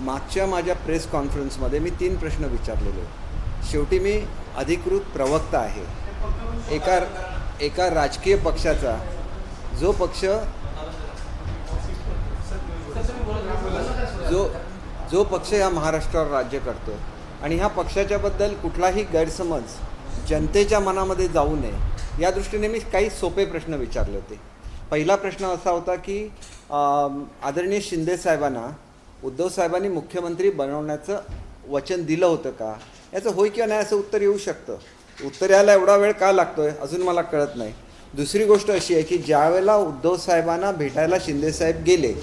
मागच्या माझ्या प्रेस कॉन्फरन्समध्ये मी 3 प्रश्न विचारलेले. शेवटी मी अधिकृत प्रवक्ता आहे. एका एका राजकीय पक्षाचा, जो पक्ष जो जो पक्ष या महाराष्ट्रावर राज्य करतो आणि ह्या पक्षाच्याबद्दल कुठलाही गैरसमज जनतेच्या मनामध्ये जाऊ नये या दृष्टीने मी काही सोपे प्रश्न विचारले होते. पहिला प्रश्न असा होता की आदरणीय शिंदे साहेबांना उद्धव साहेबांनी मुख्यमंत्री बनवण्याचं वचन दिलं होतं का, याचं होय किंवा नाही असं उत्तर येऊ शकतं. उत्तर यायला एवढा वेळ का लागतोय अजून मला कळत नाही. दुसरी गोष्ट अशी आहे की ज्यावेळेला उद्धव साहेबांना भेटायला शिंदे साहेब गेले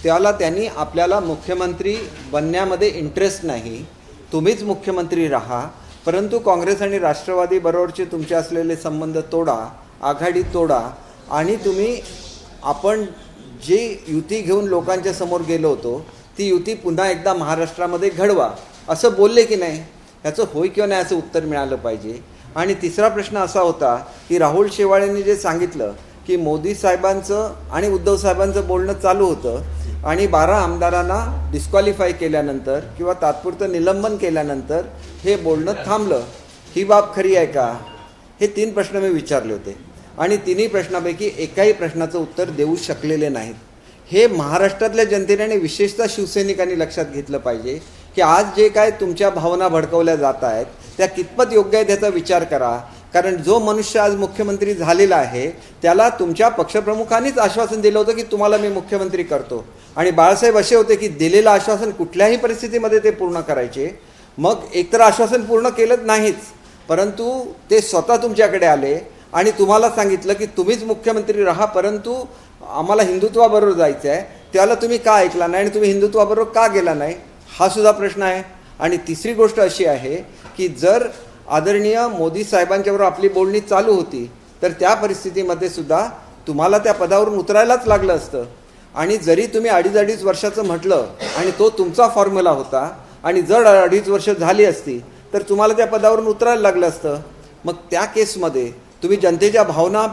त्याला त्यांनी आपल्याला मुख्यमंत्री बनण्यामध्ये इंटरेस्ट नाही, तुम्हीच मुख्यमंत्री राहा, परंतु काँग्रेस आणि राष्ट्रवादी बरोबरचे तुमचे असलेले संबंध तोडा, आघाडी तोडा आणि तुम्ही आपण जी युती घेऊन लोकांच्या समोर गेलो होतो ती युती पुन्हा एकदा महाराष्ट्रामध्ये घडवा असं बोलले की नाही, याचं होय किंवा नाही असं उत्तर मिळालं पाहिजे. आणि तिसरा प्रश्न असा होता की राहुल शेवाळेंनी जे सांगितलं की मोदी साहेबांचं आणि उद्धव साहेबांचं बोलणं चालू होतं आणि 12 आमदारांना डिस्क्वालिफाय केल्यानंतर किंवा तात्पुरतं निलंबन केल्यानंतर हे बोलणं थांबलं, ही बाब खरी आहे का? हे 3 प्रश्न मी विचारले होते आणि तिन्ही प्रश्नापैकी एकाही प्रश्नाचं उत्तर देऊ शकलेले नाहीत. हे महाराष्ट्रातल्या जनतेने आणि विशेषतः शिवसैनिकांनी लक्षात घेतलं पाहिजे की आज जे काय तुमच्या भावना भडकवल्या जात आहेत त्या कितपत योग्य आहेत याचा विचार करा. कारण जो मनुष्य आज मुख्यमंत्री झालेला आहे त्याला तुमच्या पक्षप्रमुखांनीच आश्वासन दिलं होतं की तुम्हाला मी मुख्यमंत्री करतो आणि बाळासाहेब असे होते की दिलेलं आश्वासन कुठल्याही परिस्थितीमध्ये ते पूर्ण करायचे. मग एकतर आश्वासन पूर्ण केलं नाहीच, परंतु ते स्वतः तुमच्याकडे आले आणि तुम्हाला सांगितलं की तुम्हीच मुख्यमंत्री राहा, परंतु आम्हाला हिंदुत्वाबरोबर जायचं आहे. त्याला तुम्ही का ऐकला नाही आणि तुम्ही हिंदुत्वाबरोबर का गेला नाही, हा सुद्धा प्रश्न आहे. आणि तिसरी गोष्ट अशी आहे की जर आदरणीय मोदी साहेबांच्याबरोबर आपली बोलणी चालू होती तर त्या परिस्थितीमध्ये सुद्धा तुम्हाला त्या पदावरून उतरायलाच लागलं असतं. आणि जरी तुम्ही 2.5 वर्षाचं म्हटलं आणि तो तुमचा फॉर्म्युला होता आणि जर 2.5 वर्ष झाली असती तर तुम्हाला त्या पदावरून उतरायला लागलं असतं. मग त्या केसमध्ये तुम्ही जनतेच्या भावना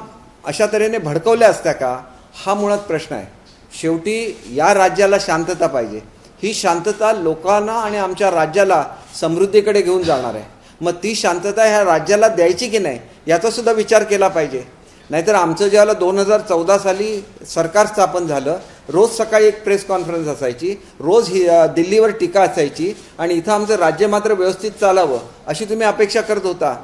अशा तऱ्हेने भडकवल्या असत्या का, हा मुळात प्रश्न आहे. शेवटी या राज्याला शांतता पाहिजे. ही शांतता लोकांना आणि आमच्या राज्याला समृद्धीकडे घेऊन जाणार आहे. मग ती शांतता ह्या राज्याला द्यायची की नाही याचा सुद्धा विचार केला पाहिजे. नाहीतर आमचं ज्याला 2014 साली सरकार स्थापन झालं, रोज सकाळी एक प्रेस कॉन्फरन्स असायची, रोज दिल्लीवर टीका असायची आणि इथं आमचं राज्य मात्र व्यवस्थित चालावं अशी तुम्ही अपेक्षा करत होता.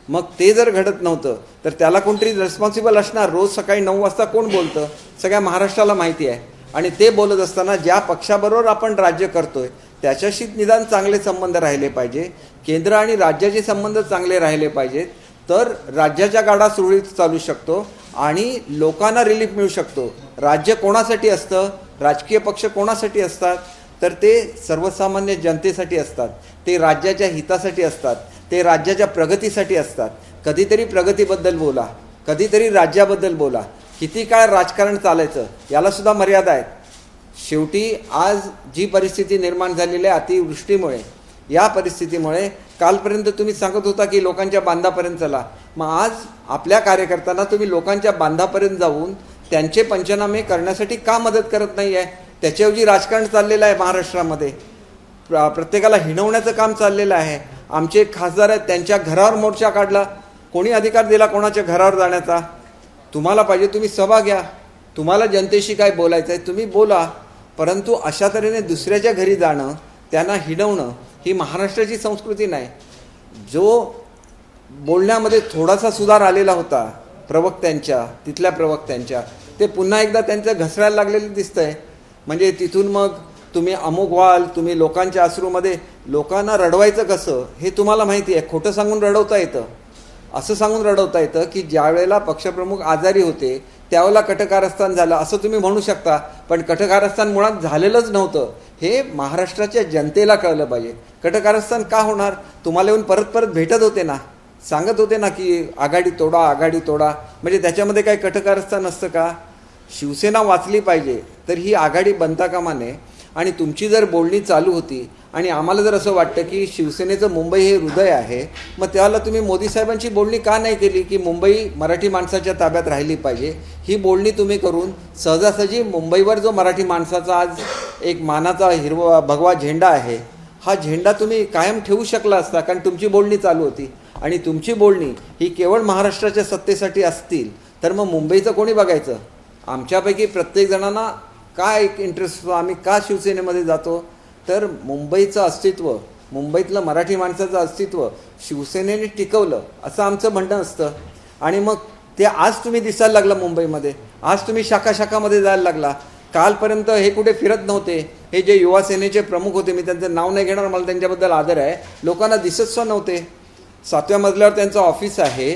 मग ते जर घडत नव्हतं तर त्याला कोणतरी रिस्पॉन्सिबल असणार. रोज सकाळी 9 वाजता कोण बोलतं सगळ्या महाराष्ट्राला माहिती आहे. आणि ते बोलत असताना ज्या पक्षाबरोबर आपण राज्य करतोय त्याच्याशी निदान चांगले संबंध राहिले पाहिजे, केंद्र आणि राज्याचे संबंध चांगले राहिले पाहिजेत, तर राज्याच्या गाडा सुरळीत चालू शकतो आणि लोकांना रिलीफ मिळू शकतो. राज्य कोणासाठी असतं, राजकीय पक्ष कोणासाठी असतात, तर ते सर्वसामान्य जनतेसाठी असतात, ते राज्याच्या हितासाठी असतात, ते राज्याच्या प्रगतीसाठी असतात. कधीतरी प्रगतीबद्दल बोला, कधीतरी राज्याबद्दल बोला. किती काळ राजकारण चालायचं याला सुद्धा मर्यादा आहेत. शेवटी आज जी परिस्थिती निर्माण झालेली आहे अतिवृष्टीमुळे, या परिस्थितीमुळे कालपर्यंत तुम्ही सांगत होता की लोकांच्या बांधापर्यंत चला, मग आज आपल्या कार्यकर्त्यांना तुम्ही लोकांच्या बांधापर्यंत जाऊन त्यांचे पंचनामे करण्यासाठी का मदत करत नाही आहे? त्याच्याऐवजी राजकारण चाललेलं आहे महाराष्ट्रामध्ये, प्रत्येकाला हिणवण्याचं काम चाललेलं आहे. आमचे खासदार आहेत त्यांच्या घरावर मोर्चा काढला, कोणी अधिकार दिला कोणाच्या घरावर जाण्याचा? तुम्हाला पाहिजे तुम्ही सभा घ्या, तुम्हाला जनतेशी काय बोलायचं आहे तुम्ही बोला, परंतु अशा तऱ्हेने दुसऱ्याच्या घरी जाणं, त्यांना हिणवणं ही महाराष्ट्राची संस्कृती नाही. जो बोलण्यामध्ये थोडासा सुधार आलेला होता प्रवक्त्यांच्या, तिथल्या प्रवक्त्यांच्या, ते पुन्हा एकदा त्यांचं घसरायला लागलेलं दिसतंय. म्हणजे तिथून मग तुम्ही अमुक व्हाल, तुम्ही लोकांच्या अश्रूमध्ये लोकांना रडवायचं कसं हे तुम्हाला माहिती आहे. खोटं सांगून रडवता येतं, असं सांगून रडवता येतं की ज्या वेळेला पक्षप्रमुख आजारी होते त्यावेळेला कटकारस्थान झालं असं तुम्ही म्हणू शकता, पण कटकारस्थान मुळात झालेलंच नव्हतं हे महाराष्ट्राच्या जनतेला कळलं पाहिजे. कटकारस्थान का होणार? तुम्हाला येऊन परत परत भेटत होते ना, सांगत होते ना की आघाडी तोडा, आघाडी तोडा, म्हणजे त्याच्यामध्ये काही कटकारस्थान असतं का? शिवसेना वाचली पाहिजे तर ही आघाडी बनता कामा नये. आणि तुमची जर बोलणी चालू होती आणि आम्हाला जर असं वाटतं की शिवसेनेचं मुंबई हे हृदय आहे, मग त्याला तुम्ही मोदी साहेबांची बोलणी का नाही केली की मुंबई मराठी माणसाच्या ताब्यात राहिली पाहिजे? ही बोलणी तुम्ही करून सहजासहजी मुंबईवर जो मराठी माणसाचा आज एक मानाचा हिरवा भगवा झेंडा आहे, हा झेंडा तुम्ही कायम ठेवू शकला असता, कारण तुमची बोलणी चालू होती. आणि तुमची बोलणी ही केवळ महाराष्ट्राच्या सत्तेसाठी असतील तर मग मुंबईचं कोणी बघायचं? आमच्यापैकी प्रत्येक जणांना काय एक इंटरेस्ट असतो, आम्ही का शिवसेनेमध्ये जातो? तर मुंबईचं अस्तित्व, मुंबईतलं मराठी माणसाचं अस्तित्व शिवसेनेने टिकवलं असं आमचं म्हणणं असतं. आणि मग ते आज तुम्ही दिसायला लागला मुंबईमध्ये, आज तुम्ही शाखामध्ये जायला लागला. कालपर्यंत हे कुठे फिरत नव्हते. हे जे युवा सेनेचे प्रमुख होते, मी त्यांचं नाव नाही घेणार, मला त्यांच्याबद्दल आदर आहे, लोकांना दिसतसुद्धा नव्हते. 7व्या मजल्यावर त्यांचं ऑफिस आहे,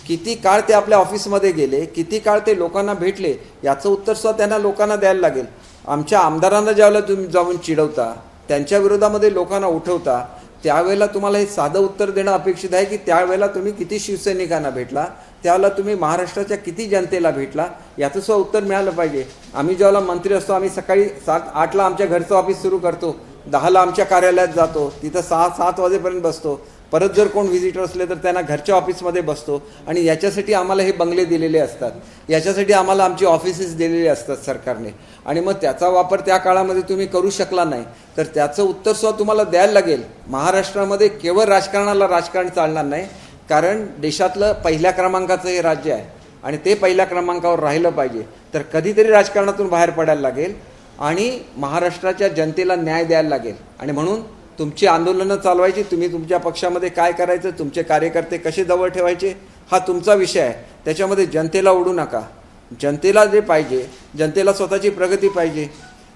किती काळ ते आपल्या ऑफिसमध्ये गेले, किती काळ ते लोकांना भेटले, याचं उत्तरसुद्धा त्यांना लोकांना द्यायला लागेल. आमच्या आमदारांना ज्यावेळेला तुम्ही जाऊन चिडवता, त्यांच्या विरोधामध्ये लोकांना उठवता, त्यावेळेला तुम्हाला हे साधं उत्तर देणं अपेक्षित आहे की त्यावेळेला तुम्ही किती शिवसैनिकांना भेटला, त्यावेळेला तुम्ही महाराष्ट्राच्या किती जनतेला भेटला, याचं सुद्धा उत्तर मिळालं पाहिजे. आम्ही ज्यावेळेला मंत्री असतो, आम्ही सकाळी 7-8ला आमच्या घरचं ऑफिस सुरू करतो, 10ला आमच्या कार्यालयात जातो, तिथं 6-7 वाजेपर्यंत बसतो. परत जर कोण व्हिजिटर असले तर त्यांना घरच्या ऑफिसमध्ये बसतो. आणि याच्यासाठी आम्हाला हे बंगले दिलेले असतात, याच्यासाठी आम्हाला आमची ऑफिसेस दिलेली असतात सरकारने. आणि मग त्याचा वापर त्या काळामध्ये तुम्ही करू शकला नाही तर त्याचं उत्तरसुद्धा तुम्हाला द्यायला लागेल. महाराष्ट्रामध्ये केवळ राजकारण चालणार नाही, कारण देशातलं पहिल्या क्रमांकाचं हे राज्य आहे आणि ते पहिल्या क्रमांकावर राहिलं पाहिजे. तर कधीतरी राजकारणातून बाहेर पडायला लागेल आणि महाराष्ट्राच्या जनतेला न्याय द्यायला लागेल. आणि म्हणून तुमची आंदोलनं चालवायची, तुम्ही तुमच्या पक्षामध्ये काय करायचं, तुमचे कार्यकर्ते कसे जवळ ठेवायचे, हा तुमचा विषय आहे. त्याच्यामध्ये जनतेला ओढू नका. जनतेला जे पाहिजे, जनतेला स्वतःची प्रगती पाहिजे.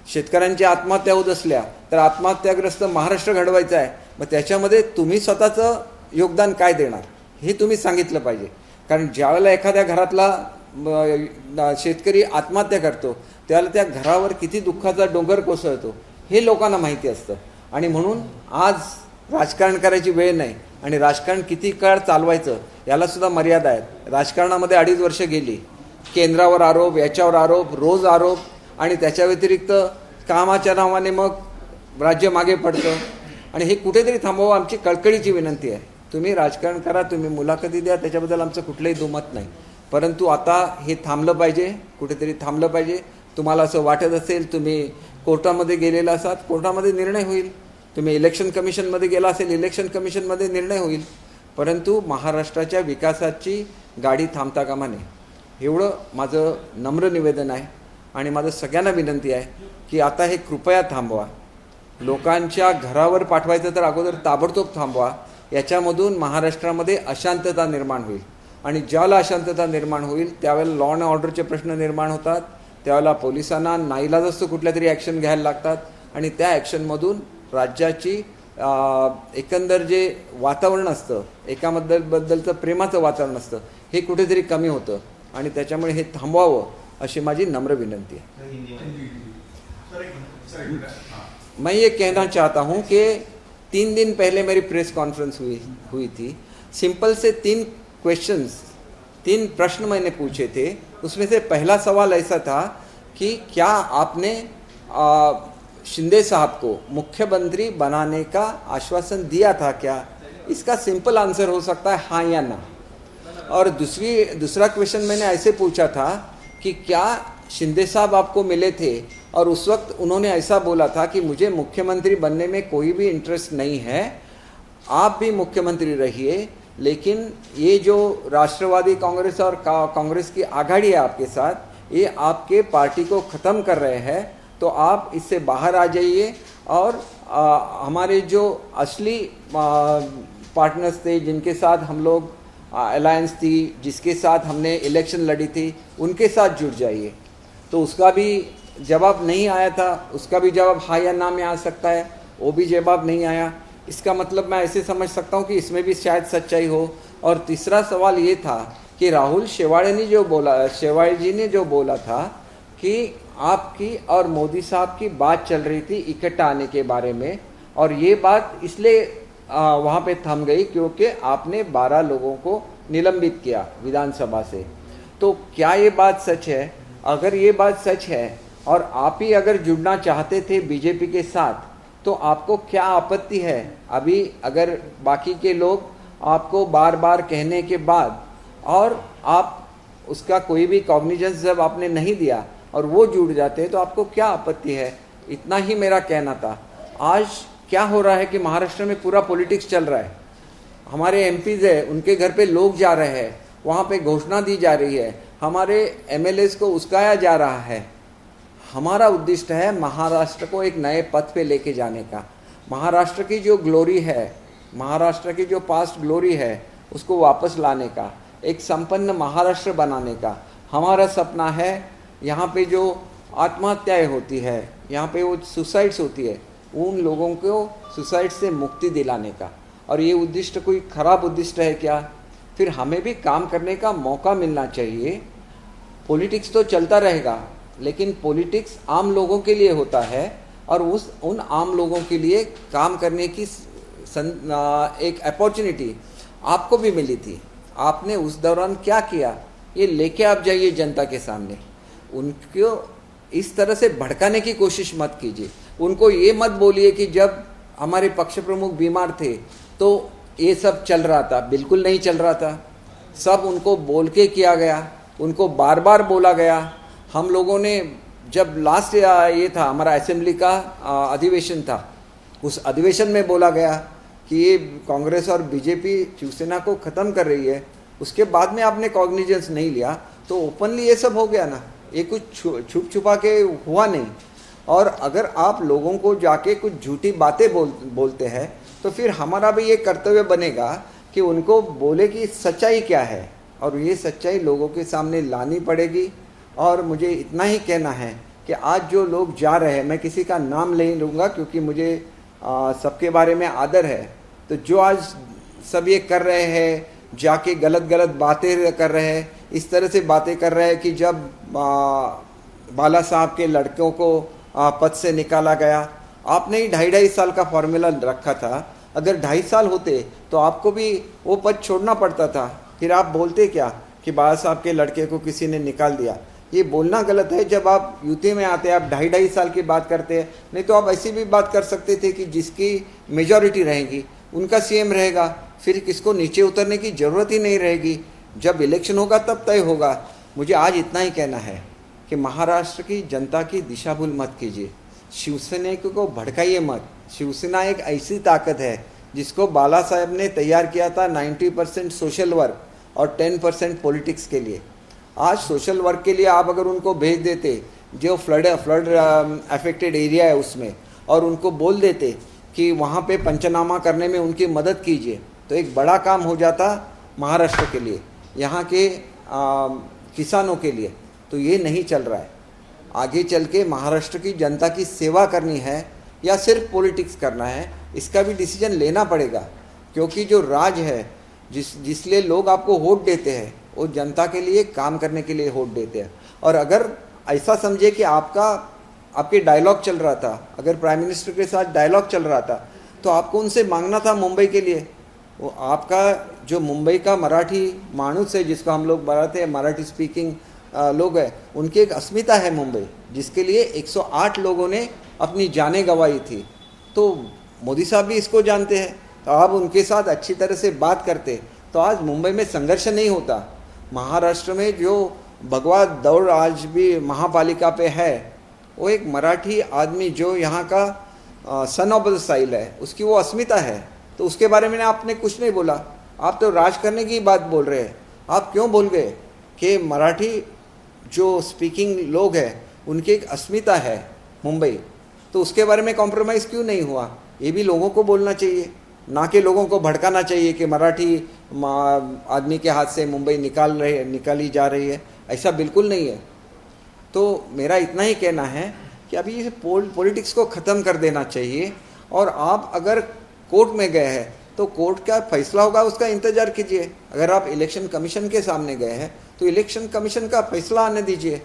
शेतकऱ्यांची आत्महत्या होत असल्या तर आत्महत्याग्रस्त महाराष्ट्र घडवायचा आहे, मग त्याच्यामध्ये तुम्ही स्वतःचं योगदान काय देणार हे तुम्ही सांगितलं पाहिजे. कारण ज्यावेळेला एखाद्या घरातला शेतकरी आत्महत्या करतो त्यावेळेला त्या घरावर किती दुःखाचा डोंगर कोसळतो हे लोकांना माहिती असतं. आणि म्हणून आज राजकारण करायची वेळ नाही आणि राजकारण किती काळ चालवायचं यालासुद्धा मर्यादा आहेत. राजकारणामध्ये 2.5 वर्ष गेली, केंद्रावर आरोप, याच्यावर आरोप, रोज आरोप, आणि त्याच्या व्यतिरिक्त कामाच्या नावाने मग राज्य मागे पडतं. आणि हे कुठेतरी थांबवावं, आमची कळकळीची विनंती आहे. तुम्ही राजकारण करा, तुम्ही मुलाखती द्या, त्याच्याबद्दल आमचं कुठलंही दुमत नाही, परंतु आता हे थांबलं पाहिजे, कुठेतरी थांबलं पाहिजे. तुम्हाला असं वाटत असेल, तुम्ही कोर्टामध्ये गेलेला असाल, कोर्टामध्ये निर्णय होईल. तुम्ही इलेक्शन कमिशनमध्ये गेला असेल, इलेक्शन कमिशनमध्ये निर्णय होईल. परंतु महाराष्ट्राच्या विकासाची गाडी थांबता कामा नये, एवढं माझं नम्र निवेदन आहे. आणि माझं सगळ्यांना विनंती आहे की आता हे कृपया थांबवा. लोकांच्या घरावर पाठवायचं तर अगोदर ताबडतोब थांबवा. याच्यामधून महाराष्ट्रामध्ये अशांतता निर्माण होईल आणि ज्याला अशांतता निर्माण होईल त्यावेळेला लॉ अँड ऑर्डरचे प्रश्न निर्माण होतात. त्यावेळेला पोलिसांना नाईलाजास्तव कुठल्या तरी ॲक्शन घ्यायला लागतात आणि त्या ॲक्शनमधून राज्याची एकंदर जे वातावरण असतं, एकाबद्दलचं प्रेमाचं वातावरण असतं, हे कुठेतरी कमी होतं. आणि त्याच्यामुळे हे थांबवावं अशी माझी नम्र विनंती है. मैं ये कहना चाहता हूँ कि 3 दिन पहले मेरी प्रेस कॉन्फ्रेंस हुई थी. सिंपल से 3 प्रश्न मैंने पूछे थे. उसमें से पहला सवाल ऐसा था कि क्या आपने शिंदे साहब को मुख्यमंत्री बनाने का आश्वासन दिया था क्या? इसका सिंपल आंसर हो सकता है हाँ या ना. और दूसरा क्वेश्चन मैंने ऐसे पूछा था कि क्या शिंदे साहब आपको मिले थे और उस वक्त उन्होंने ऐसा बोला था कि मुझे मुख्यमंत्री बनने में कोई भी इंटरेस्ट नहीं है, आप भी मुख्यमंत्री रहिए, लेकिन ये जो राष्ट्रवादी कांग्रेस और कांग्रेस की आघाड़ी है आपके साथ, ये आपके पार्टी को ख़त्म कर रहे हैं, तो आप इससे बाहर आ जाइए और हमारे जो असली पार्टनर्स थे, जिनके साथ हम लोग अलायंस थी, जिसके साथ हमने इलेक्शन लड़ी थी, उनके साथ जुड़ जाइए. तो उसका भी जवाब नहीं आया था. उसका भी जवाब हाँ या ना में आ सकता है, वो भी जवाब नहीं आया. इसका मतलब मैं ऐसे समझ सकता हूँ कि इसमें भी शायद सच्चाई हो. और तीसरा सवाल ये था कि राहुल शेवाड़े जी ने जो बोला था कि आपकी और मोदी साहब की बात चल रही थी इकट्ठा आने के बारे में, और ये बात इसलिए वहाँ पे थम गई क्योंकि आपने 12 लोगों को निलंबित किया विधानसभा से. तो क्या ये बात सच है? अगर ये बात सच है और आप ही अगर जुड़ना चाहते थे बीजेपी के साथ, तो आपको क्या आपत्ति है? अभी अगर बाकी के लोग आपको बार बार कहने के बाद और आप उसका कोई भी कॉग्निजेंस जब आपने नहीं दिया और वो जुड़ जाते हैं तो आपको क्या आपत्ति है? इतना ही मेरा कहना था। आज क्या हो रहा है कि महाराष्ट्र में पूरा पॉलिटिक्स चल रहा है। हमारे एमपीज है, उनके घर पे लोग जा रहे हैं, वहाँ पे घोषणा दी जा रही है, हमारे एमएलएस को उस्काया जा रहा है। हमारा उद्देश्य है महाराष्ट्र को एक नए पथ पे लेके जाने का। महाराष्ट्र की जो ग्लोरी है, महाराष्ट्र की जो पास्ट ग्लोरी है, उसको वापस लाने का, एक संपन्न महाराष्ट्र बनाने का हमारा सपना है। यहाँ पे जो आत्महत्याएं होती है, यहाँ पे वो सुसाइड्स होती है, उन लोगों को सुसाइड से मुक्ति दिलाने का। और ये उद्देश्य कोई खराब उद्देश्य है क्या? फिर हमें भी काम करने का मौका मिलना चाहिए। पॉलिटिक्स तो चलता रहेगा, लेकिन पॉलिटिक्स आम लोगों के लिए होता है और उन आम लोगों के लिए काम करने की एक अपॉर्चुनिटी आपको भी मिली थी। आपने उस दौरान क्या किया, ये लेके आप जाइए जनता के सामने। उनको इस तरह से भड़काने की कोशिश मत कीजिए। उनको ये मत बोलिए कि जब हमारे पक्ष प्रमुख बीमार थे तो ये सब चल रहा था। बिल्कुल नहीं चल रहा था। सब उनको बोल के किया गया, उनको बार बार बोला गया। हम लोगों ने जब लास्ट ये था हमारा असेंबली का अधिवेशन था, उस अधिवेशन में बोला गया कि ये कांग्रेस और बीजेपी शिवसेना को ख़त्म कर रही है। उसके बाद में आपने कॉग्निजेंस नहीं लिया तो ओपनली ये सब हो गया ना। ये कुछ छुप छुपा के हुआ नहीं। और अगर आप लोगों को जाके कुछ झूठी बातें बोलते हैं तो फिर हमारा भी ये कर्तव्य बनेगा कि उनको बोले कि सच्चाई क्या है, और ये सच्चाई लोगों के सामने लानी पड़ेगी। और मुझे इतना ही कहना है कि आज जो लोग जा रहे हैं, मैं किसी का नाम नहीं लूँगा क्योंकि मुझे सबके बारे में आदर है, तो जो आज सब ये कर रहे हैं, जाके गलत गलत बातें कर रहे हैं, इस तरह से बातें कर रहे हैं कि जब बाला साहब के लड़कों को पद से निकाला गया, आपने ही 2.5 साल का फॉर्मूला रखा था। अगर 2.5 साल होते तो आपको भी वो पद छोड़ना पड़ता था। फिर आप बोलते क्या कि बाला साहब के लड़के को किसी ने निकाल दिया। ये बोलना गलत है। जब आप यूपी में आते हैं आप 2.5 साल की बात करते हैं। नहीं तो आप ऐसी भी बात कर सकते थे कि जिसकी मेजॉरिटी रहेगी उनका सीएम रहेगा, फिर किसको नीचे उतरने की ज़रूरत ही नहीं रहेगी। जब इलेक्शन होगा तब तय होगा। मुझे आज इतना ही कहना है कि महाराष्ट्र की जनता की दिशा भूल मत कीजिए, शिवसेना को भड़काइए मत। शिवसेना एक ऐसी ताकत है जिसको बाला साहब ने तैयार किया था 90% सोशल वर्क और 10% पॉलिटिक्स के लिए। आज सोशल वर्क के लिए आप अगर उनको भेज देते जो फ्लड अफेक्टेड एरिया है उसमें, और उनको बोल देते कि वहाँ पे पंचनामा करने में उनकी मदद कीजिए, तो एक बड़ा काम हो जाता महाराष्ट्र के लिए, यहाँ के किसानों के लिए। तो ये नहीं चल रहा है। आगे चल के महाराष्ट्र की जनता की सेवा करनी है या सिर्फ पॉलिटिक्स करना है, इसका भी डिसीजन लेना पड़ेगा। क्योंकि जो राज है जिसलिए लोग आपको वोट देते हैं, वो जनता के लिए काम करने के लिए वोट देते हैं। और अगर ऐसा समझे कि आपके डायलॉग चल रहा था, अगर प्राइम मिनिस्टर के साथ डायलॉग चल रहा था, तो आपको उनसे मांगना था मुंबई के लिए। वो आपका जो मुंबई का मराठी मानुस है, जिसको हम लोग बनाते हैं मराठी स्पीकिंग लोग हैं, उनकी एक अस्मिता है मुंबई, जिसके लिए 108 लोगों ने अपनी जानें गंवाई थी। तो मोदी साहब भी इसको जानते हैं। तो आप उनके साथ अच्छी तरह से बात करते तो आज मुंबई में संघर्ष नहीं होता। महाराष्ट्र में जो भगवा दौड़ आज भी महापालिका पे है, वो एक मराठी आदमी जो यहाँ का सन ऑफ द साइल है, उसकी वो अस्मिता है। तो उसके बारे में आपने कुछ नहीं बोला। आप तो राज करने की बात बोल रहे हैं। आप क्यों बोल गए कि मराठी जो स्पीकिंग लोग हैं उनकी एक अस्मिता है मुंबई, तो उसके बारे में कॉम्प्रोमाइज़ क्यों नहीं हुआ? ये भी लोगों को बोलना चाहिए, ना कि लोगों को भड़काना चाहिए कि मराठी आदमी के हाथ से मुंबई निकाली जा रही है। ऐसा बिल्कुल नहीं है। तो मेरा इतना ही कहना है कि अभी ये पॉलिटिक्स को ख़त्म कर देना चाहिए। और आप अगर कोर्ट में गए हैं तो कोर्ट का फैसला होगा, उसका इंतज़ार कीजिए। अगर आप इलेक्शन कमीशन के सामने गए हैं तो इलेक्शन कमीशन का फैसला आने दीजिए।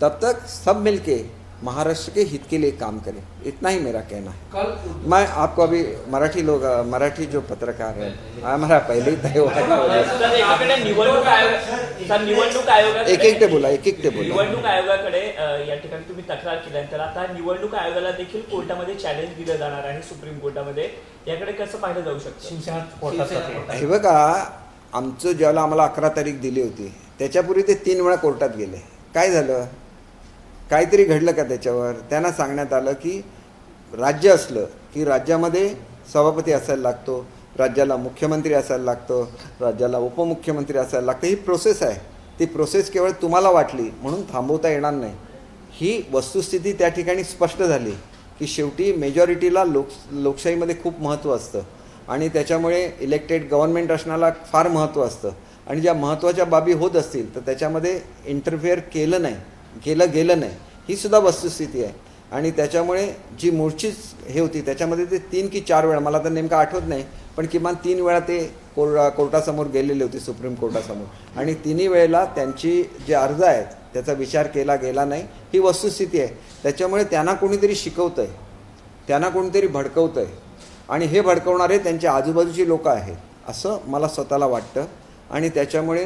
तब तक सब मिलके महाराष्ट्र के हित के लिए काम करें, इतना ही मेरा कहना है। कल मैं आपको अभी मराठी जो पत्रकार है हमारा पहले ही तय हुआ है। सर, एकीकडे निवडणूक आयोगाकडे एक एक ते बोला. निवडणूक आयोगाकडे या ठिकाणी तुम्ही तक्रार केल्यानंतर आता निवडणूक आयोगाला देखील कोर्टामध्ये चॅलेंज दिलं जाणार आहे सुप्रीम कोर्टामध्ये. याकडे कसं पाहिलं जाऊ शकतं? शिवसेना कोर्टात हे बघा, आमचं ज्याला आम्हाला 11 तारीख दिली होती त्याच्यापूर्वी ते 3 वेळा कोर्टात गेले. काय झालं? काहीतरी घडलं का त्याच्यावर? त्यांना सांगण्यात आलं की राज्य असलं की राज्यामध्ये सभापती असायला लागतो, राज्याला मुख्यमंत्री असायला लागतो, राज्याला उपमुख्यमंत्री असायला लागतं. ही प्रोसेस आहे. ती प्रोसेस केवळ तुम्हाला वाटली म्हणून थांबवता येणार नाही. ही वस्तुस्थिती त्या ठिकाणी स्पष्ट झाली की शेवटी मेजॉरिटीला लोकशाहीमध्ये खूप महत्त्व असतं आणि त्याच्यामुळे इलेक्टेड गव्हर्नमेंट असण्याला फार महत्त्व असतं आणि ज्या महत्त्वाच्या बाबी होत असतील तर त्याच्यामध्ये इंटरफेअर केलं नाही, ही सुद्धा वस्तुस्थिती आहे. आणि त्याच्यामुळे जी मूळचीच हे होती त्याच्यामध्ये ते 3 की 4 वेळा, मला तर नेमकं आठवत नाही, पण किमान 3 वेळा ते कोर्टासमोर गेलेले होते, सुप्रीम कोर्टासमोर. आणि 3ही वेळेला त्यांची जे अर्ज आहेत त्याचा विचार केला गेला नाही, ही वस्तुस्थिती आहे. त्याच्यामुळे त्यांना कोणीतरी शिकवतं आहे, त्यांना कोणीतरी भडकवतं आहे आणि हे भडकवणारे त्यांच्या आजूबाजूची लोक आहेत असं मला स्वतःला वाटतं. आणि त्याच्यामुळे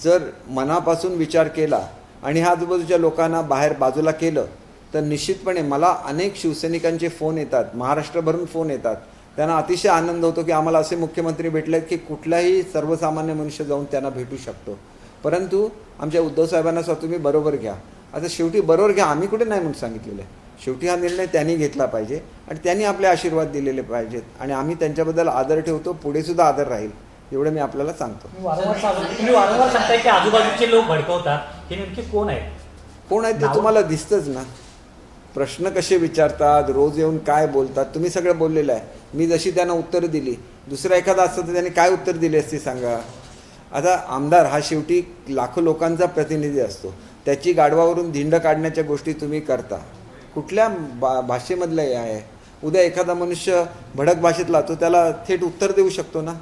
जर मनापासून विचार केला आणि ह्या आजूबाजूच्या लोकांना बाहेर बाजूला केलं तर निश्चितपणे मला अनेक शिवसैनिकांचे फोन येतात, महाराष्ट्रभरून फोन येतात. त्यांना अतिशय आनंद होतो की आम्हाला असे मुख्यमंत्री भेटले आहेत की कुठलाही सर्वसामान्य मनुष्य जाऊन त्यांना भेटू शकतो. परंतु आमच्या उद्धव साहेबांना स्वतः तुम्ही बरोबर घ्या. आता शेवटी बरोबर घ्या, आम्ही कुठे नाही म्हणून सांगितलेलं आहे. शेवटी हा निर्णय त्यांनी घेतला पाहिजे आणि त्यांनी आपले आशीर्वाद दिलेले पाहिजेत आणि आम्ही त्यांच्याबद्दल आदर ठेवतो, पुढेसुद्धा आदर राहील, एवढं मी आपल्याला सांगतो. तुम्ही वारंवार सांगताय की आजूबाजूचे लोक भडकवतात, हे नेमके कोण आहेत? कोण आहेत ते तुम्हाला दिसतंच ना. प्रश्न कसे विचारतात, रोज येऊन काय बोलतात, तुम्ही सगळं बोललेलं आहे. मी जशी त्यांना उत्तरं दिली, दुसरा एखादा असतं तर त्यांनी काय उत्तर दिले असते सांगा. आता आमदार हा शेवटी लाखो लोकांचा प्रतिनिधी असतो, त्याची गाढवावरून धिंड काढण्याच्या गोष्टी तुम्ही करता. कुठल्या भाषेमधलं हे आहे? उद्या एखादा मनुष्य भडक भाषेतला तो त्याला थेट उत्तर देऊ शकतो ना.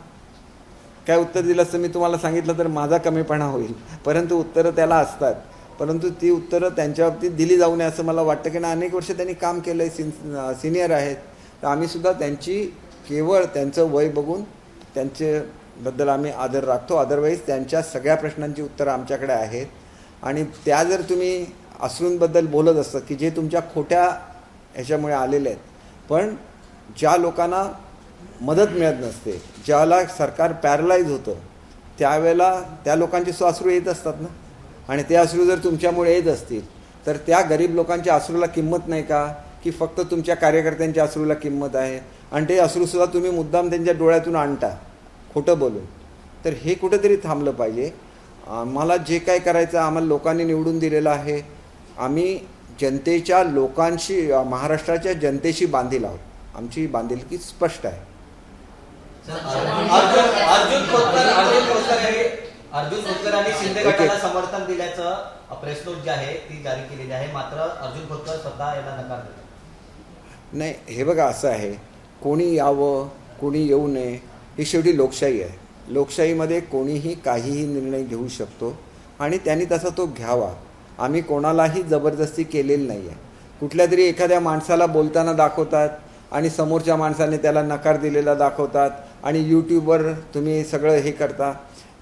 काय उत्तर दिलं असतं मी तुम्हाला सांगितलं तर माझा कमीपणा होईल, परंतु उत्तरं त्याला असतात. परंतु ती उत्तरं त्यांच्या बाबतीत दिली जाऊ नये असं मला वाटतं की ना. अनेक वर्ष त्यांनी काम केलं आहे, सिनियर आहेत, तर आम्हीसुद्धा त्यांची केवळ त्यांचं वय बघून त्यांच्याबद्दल आम्ही आदर राखतो. अदरवाईज त्यांच्या सगळ्या प्रश्नांची उत्तरं आमच्याकडे आहेत. आणि त्या जर तुम्ही अश्रूंबद्दल बोलत असतात की जे तुमच्या खोट्या ह्याच्यामुळे आलेले आहेत, पण ज्या लोकांना मदत मिळत नसते, ज्याला सरकार पॅरलाईज होतं, त्यावेळेला त्या लोकांचे अश्रू येत असतात ना. आणि ते अश्रू जर तुमच्यामुळे येत असतील तर त्या गरीब लोकांच्या अश्रूला किंमत नाही का, की फक्त तुमच्या कार्यकर्त्यांच्या अश्रूला किंमत आहे आणि ते अश्रूसुद्धा तुम्ही मुद्दाम त्यांच्या डोळ्यातून आणता खोटं बोलून. तर हे कुठंतरी थांबलं पाहिजे. आम्हाला जे काय करायचं, आम्हाला लोकांनी निवडून दिलेलं आहे. आम्ही जनतेच्या लोकांशी, महाराष्ट्राच्या जनतेशी बांधील आहोत. आमची बांधिलकी स्पष्ट आहे. अर्जुन खोतकर आणि शिंदे गटाला समर्थन दिल्याचं प्रेस नोट जी आहे ती जारी केलेली आहे, मात्र अर्जुन खोतकर स्वतः याला नकार देतात. नाही, हे बघा असं आहे, कोणी यावं कोणी येऊ नये, ही शेवटी लोकशाही आहे. लोकशाहीमध्ये कोणीही काहीही निर्णय घेऊ शकतो आणि त्यांनी तसा तो घ्यावा. आम्ही कोणालाही जबरदस्ती केलेली नाही आहे. कुठल्या तरी एखाद्या माणसाला बोलताना दाखवतात आणि समोरच्या माणसाने त्याला नकार दिलेला दाखवतात आणि यूट्यूबवर तुम्ही सगळं हे करता.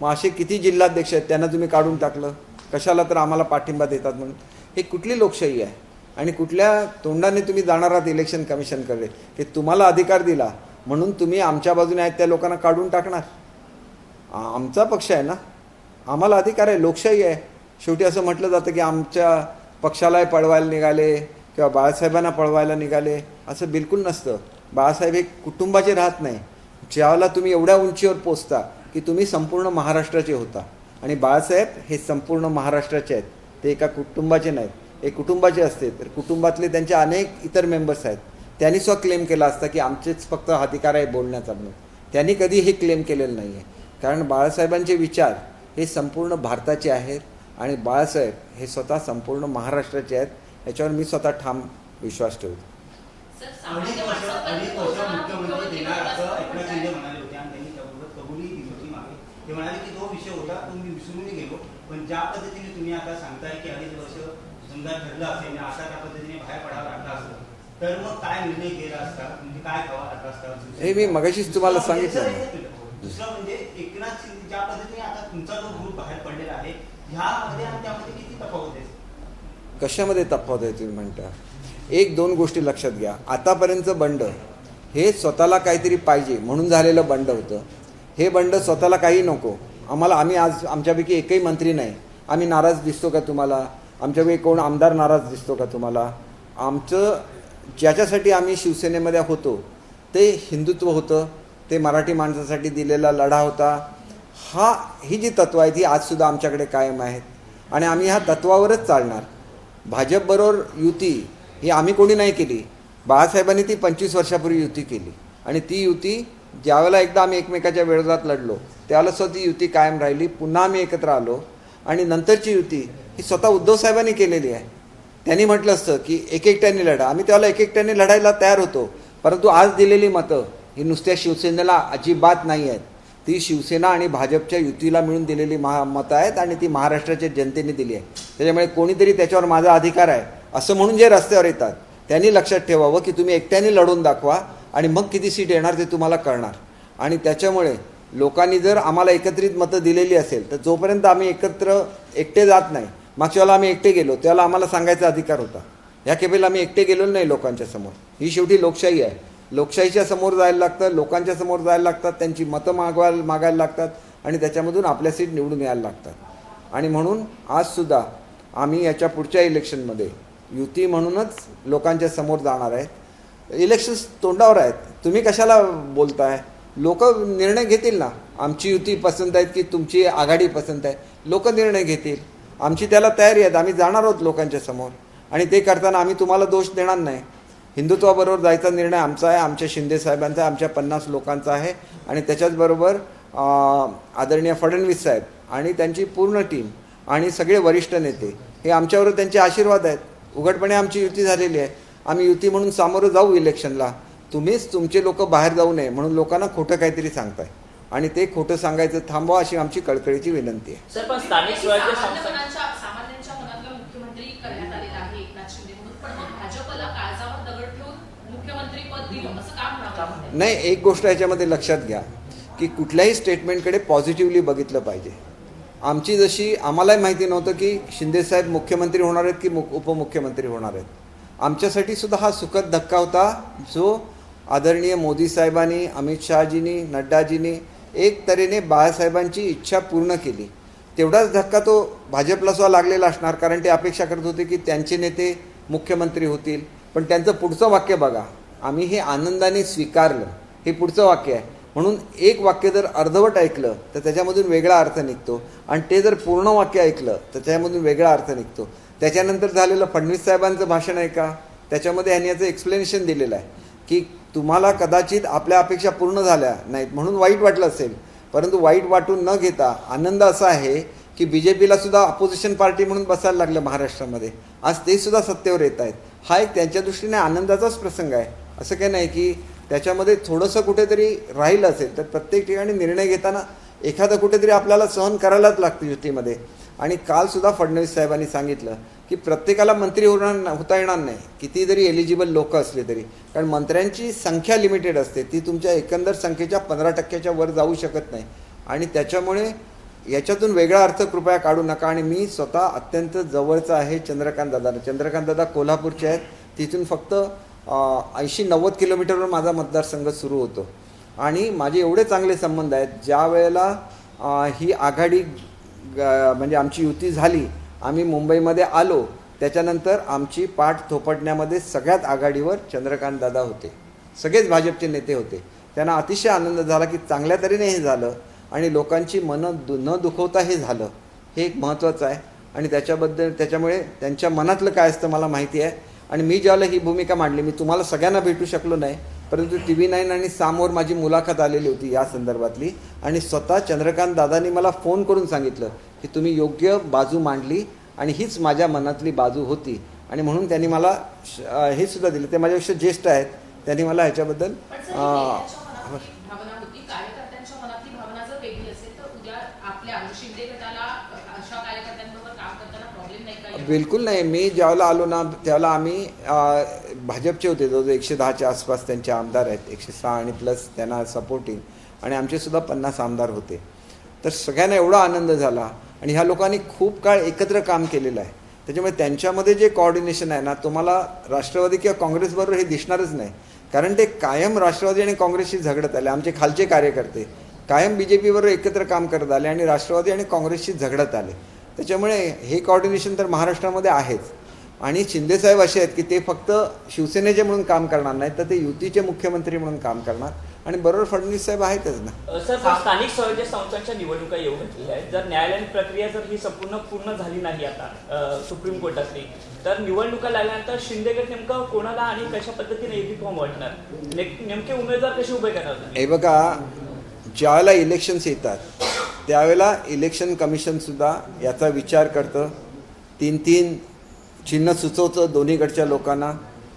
मग असे किती जिल्हाध्यक्ष आहेत, त्यांना तुम्ही काढून टाकलं कशाला, तर आम्हाला पाठिंबा देतात म्हणून. हे कुठली लोकशाही आहे? आणि कुठल्या तोंडाने तुम्ही जाणार आहात इलेक्शन कमिशनकडे की तुम्हाला अधिकार दिला म्हणून तुम्ही आमच्या बाजूने आहेत त्या लोकांना काढून टाकणार? आमचा पक्ष आहे ना, आम्हाला अधिकार आहे, लोकशाही आहे. शेवटी असं म्हटलं जातं की आमच्या पक्षालाही पळवायला निघाले किंवा बाळासाहेबांना पळवायला निघाले, असं बिलकुल नसतं. बाळासाहेब हे कुटुंबाचे राहत नाही. ज्यावेळेला तुम्ही एवढ्या उंचीवर पोचता की तुम्ही संपूर्ण महाराष्ट्राचे होता आणि बाळासाहेब हे संपूर्ण महाराष्ट्राचे आहेत, ते एका कुटुंबाचे नाहीत. एक कुटुंबाचे असते तर कुटुंबातले त्यांचे अनेक इतर मेंबर्स आहेत. त्यांनी स्वतः क्लेम केला असता की आमचेच फक्त अधिकार आहे बोलण्याचा म्हणून. त्यांनी कधी हे क्लेम केलेलं नाही आहे. कारण बाळासाहेबांचे विचार हे संपूर्ण भारताचे आहेत आणि बाळासाहेब हे स्वतः संपूर्ण महाराष्ट्राचे आहेत. याच्यावर मी स्वतः ठाम विश्वास ठेवतो. मुख्यमंत्री देणार असं एकनाथ शिंदे म्हणाले होते आणि त्यांनी त्याबाबत कबुली दिली होती मागे. ते म्हणाले की तो विषय होता तो मी विसरूनही गेलो, पण ज्या पद्धतीने तुम्ही आता सांगताय की 2.5 वर्ष समजा ठरलं असेल आणि अशा त्या पद्धतीने बाहेर पडावं लागलं असतं तर मग काय निर्णय केला असता, म्हणजे काय करावं लागलं असतं? हे मी मगाशीच तुम्हाला सांगितलं ना. दुसरं म्हणजे एकनाथ शिंदे ज्या पद्धतीने आता तुमचा जो ग्रुप बाहेर पडलेला आहे ह्यामध्ये आणि त्यामध्ये किती तफावत आहे? कशामध्ये तफावत आहे तुम्ही म्हणता? एक दोन गोष्टी लक्षात घ्या. आतापर्यंतचं बंड हे स्वतःला काहीतरी पाहिजे म्हणून झालेलं बंड होतं. हे बंड स्वतःला काही नको. आम्ही आज आमच्यापैकी एकही मंत्री नाही. आम्ही नाराज दिसतो का तुम्हाला? आमच्यापैकी कोण आमदार नाराज दिसतो का तुम्हाला? आमचं ज्याच्यासाठी आम्ही शिवसेनेमध्ये होतो ते हिंदुत्व होतं, ते मराठी माणसासाठी दिलेला लढा होता. ही जी तत्त्व आहेत ही आजसुद्धा आमच्याकडे कायम आहेत आणि आम्ही ह्या तत्त्वावरच चालणार. भाजपबरोबर युती ही आम्ही कोणी नाही केली. बाळासाहेबांनी ती 25 वर्षापूर्वी युती केली आणि ती युती ज्यावेळेला एकदा आम्ही एकमेकाच्या विरोधात लढलो त्यावेळेला सुद्धा ती युती कायम राहिली. पुन्हा आम्ही एकत्र आलो आणि नंतरची युती ही स्वतः उद्धव साहेबांनी केलेली आहे. त्यांनी म्हटलं असतं की एकट्याने लढा. आम्ही त्यावेळेला एकट्याने लढायला तयार होतो. परंतु आज दिलेली मतं ही नुसत्या शिवसेनेला अजिबात नाही आहेत. ती शिवसेना आणि भाजपच्या युतीला मिळून दिलेली मतं आहेत आणि ती महाराष्ट्राच्या जनतेने दिली आहे. त्याच्यामुळे कोणीतरी त्याच्यावर माझा अधिकार आहे असं म्हणून जे रस्त्यावर येतात त्यांनी लक्षात ठेवावं की तुम्ही एकट्याने लढून दाखवा आणि मग किती सीट येणार ते तुम्हाला कळणार. आणि त्याच्यामुळे लोकांनी जर आम्हाला एकत्रित मतं दिलेली असेल तर जोपर्यंत आम्ही एकटे जात नाही. मागच्या वेळेला आम्ही एकटे गेलो त्यावेळेला आम्हाला सांगायचा अधिकार होता. ह्या केपेला आम्ही एकटे गेलो नाही लोकांच्या समोर. ही शेवटी लोकशाही आहे. लोकशाहीच्या समोर जायला लागतं, लोकांच्या समोर जायला लागतात, त्यांची मतं मागायला लागतात आणि त्याच्यामधून आपल्या सीट निवडून यायला लागतात. आणि म्हणून आजसुद्धा आम्ही याच्या पुढच्या इलेक्शनमध्ये युती म्हणूनच लोकांच्या समोर जाणार आहेत. इलेक्शन्स तोंडावर आहेत. तुम्ही कशाला बोलताय? लोक निर्णय घेतील ना. आमची युती पसंत आहेत की तुमची आघाडी पसंत आहे, लोक निर्णय घेतील. आमची त्याला तयारी आहे. आम्ही जाणार आहोत लोकांच्या समोर आणि ते करताना आम्ही तुम्हाला दोष देणार नाही. हिंदुत्वाबरोबर जायचा निर्णय आमचा आहे, आमच्या शिंदे साहेबांचा आहे, आमच्या 50 लोकांचा आहे आणि त्याच्याचबरोबर आदरणीय फडणवीस साहेब आणि त्यांची पूर्ण टीम आणि सगळे वरिष्ठ नेते हे आमच्यावर त्यांचे आशीर्वाद आहेत. उघडपणे आमची युती झालेली आहे. आम्ही युती म्हणून सामोरं जाऊ इलेक्शनला. तुम्हीच तुमचे लोक बाहेर जाऊ नये म्हणून लोकांना खोटं काहीतरी सांगताय आणि ते खोटं सांगायचं थांबवा अशी आमची कळकळीची विनंती आहे. सर पण स्थानिक स्वराज्य संस्था सामान्यांच्या मनातला मुख्यमंत्री करण्यात आलेला आहे एकनाथ शिंदे म्हणून, पण मग भाजपला काळजावर दगड ठेवून मुख्यमंत्री पद दिलं असं का म्हणावं? नाही, एक गोष्ट याच्यामध्ये लक्षात घ्या की कुठल्याही स्टेटमेंटकडे पॉझिटिव्हली बघितलं पाहिजे. आमची जशी आम्हालाही माहिती नव्हतं की शिंदेसाहेब मुख्यमंत्री होणार आहेत की उपमुख्यमंत्री होणार आहेत. आमच्यासाठी सुद्धा हा सुखद धक्का होता जो आदरणीय मोदी साहेबांनी, अमित शहाजींनी, नड्डाजींनी एक तऱ्हेने बाळासाहेबांची इच्छा पूर्ण केली. तेवढाच धक्का तो भाजपला सुद्धा लागलेला असणार कारण ते अपेक्षा करत होते की त्यांचे नेते मुख्यमंत्री होतील. पण त्यांचं पुढचं वाक्य बघा, आम्ही हे आनंदाने स्वीकारलं, हे पुढचं वाक्य आहे. म्हणून एक वाक्य जर अर्धवट ऐकलं तर त्याच्यामधून वेगळा अर्थ निघतो आणि ते जर पूर्ण वाक्य ऐकलं तर त्याच्यामधून वेगळा अर्थ निघतो. त्याच्यानंतर झालेलं फडणवीस साहेबांचं भाषण आहे का, त्याच्यामध्ये यांनी याचं एक्सप्लेनेशन दिलेलं आहे की तुम्हाला कदाचित आपल्या अपेक्षा पूर्ण झाल्या नाहीत म्हणून वाईट वाटलं असेल, परंतु वाईट वाटून न घेता आनंद असा आहे की BJPला सुद्धा अपोजिशन पार्टी म्हणून बसायला लागलं महाराष्ट्रामध्ये. आज ते सुद्धा सत्तेवर येत आहेत. हा एक त्यांच्या दृष्टीने आनंदाचाच प्रसंग आहे. असं काही नाही की त्याच्यामध्ये थोडंसं कुठेतरी राहिलं असेल तर प्रत्येक ठिकाणी निर्णय घेताना एखादं कुठेतरी आपल्याला सहन करायलाच लागतं युतीमध्ये. आणि कालसुद्धा फडणवीस साहेबांनी सांगितलं की प्रत्येकाला मंत्री होता येणार नाही, किती जरी एलिजिबल लोक असले तरी, कारण मंत्र्यांची संख्या लिमिटेड असते, ती तुमच्या एकंदर संख्येच्या 15% वर जाऊ शकत नाही. आणि त्याच्यामुळे याच्यातून वेगळा अर्थ कृपया काढू नका. आणि मी स्वतः अत्यंत जवळचा आहे चंद्रकांत दादा कोल्हापूरचे आहेत. तिथून फक्त 80-90 किलोमीटरवर माझा मतदारसंघ सुरू होतो आणि माझे एवढे चांगले संबंध आहेत. ज्या वेळेला ही आघाडी म्हणजे आमची युती झाली, आम्ही मुंबईमध्ये आलो, त्याच्यानंतर आमची पाठ थोपटण्यामध्ये सगळ्यात आघाडीवर चंद्रकांत दादा होते, सगळेच भाजपचे नेते होते. त्यांना अतिशय आनंद झाला की चांगल्या तऱ्हेने हे झालं आणि लोकांची मनं न दुखवता हे झालं, हे एक महत्त्वाचं आहे. आणि त्याच्यामुळे त्यांच्या मनातलं काय असतं मला माहिती आहे. आणि मी ज्यावेळेला ही भूमिका मांडली, मी तुम्हाला सगळ्यांना भेटू शकलो नाही, परंतु TV9 आणि सामवर माझी मुलाखत आलेली होती या संदर्भातली आणि स्वतः चंद्रकांत दादांनी मला फोन करून सांगितलं की तुम्ही योग्य बाजू मांडली आणि हीच माझ्या मनातली बाजू होती. आणि म्हणून त्यांनी मला हे सुद्धा दिलं. ते माझ्यापेक्षा ज्येष्ठ आहेत, त्यांनी मला ह्याच्याबद्दल भावना होती, कार्यकर्त्यांच्या मनातली भावना जर वेगळी असेल तर उद्या आपल्या शिंदे गटाला अशा कार्यकर्त्यांबरोबर काम करताना प्रॉब्लेम नाही का? बिलकुल नाही. मी ज्यावेळेला आलो ना त्यावेळेला आम्ही भाजपचे होते, जवळजवळ 110च्या आसपास त्यांचे आमदार आहेत, 106 आणि प्लस त्यांना सपोर्टिंग, आणि आमचेसुद्धा 50 आमदार होते. तर सगळ्यांना एवढा आनंद झाला आणि ह्या लोकांनी खूप काळ एकत्र काम केलेलं आहे. त्याच्यामुळे त्यांच्यामध्ये जे कोऑर्डिनेशन आहे ना, तुम्हाला राष्ट्रवादी किंवा काँग्रेसबरोबर हे दिसणारच नाही. कारण ते कायम राष्ट्रवादी आणि काँग्रेसशी झगडत आले. आमचे खालचे कार्यकर्ते कायम BJP बरोबर एकत्र काम करत आले आणि राष्ट्रवादी आणि काँग्रेसशी झगडत आले. त्याच्यामुळे हे कोऑर्डिनेशन तर महाराष्ट्रामध्ये आहेच. आणि शिंदेसाहेब असे आहेत की ते फक्त शिवसेनेचे म्हणून काम करणार नाहीत, तर ते युतीचे मुख्यमंत्री म्हणून काम करणार. आणि बरोबर फडणवीस साहेब आहेतच ना. सर, पण स्थानिक स्वराज्य संस्थांच्या निवडणुका येऊ घातलेल्या आहेत. जर न्यायालयीन प्रक्रिया जर ही पूर्ण झाली नाही आता सुप्रीम कोर्टातली, तर निवडणुका लागल्यानंतर शिंदे गट नेमकं कोणाला आणि कशा पद्धतीने एबी फॉर्म वाटणार, नेमके उमेदवार कसे उभे करणार तुम्ही? हे बघा, ज्यावेळेला इलेक्शन्स येतात त्यावेळेला इलेक्शन कमिशनसुद्धा याचा विचार करतं, 3 चिन्ह सुचवतं दोन्हीकडच्या लोकांना.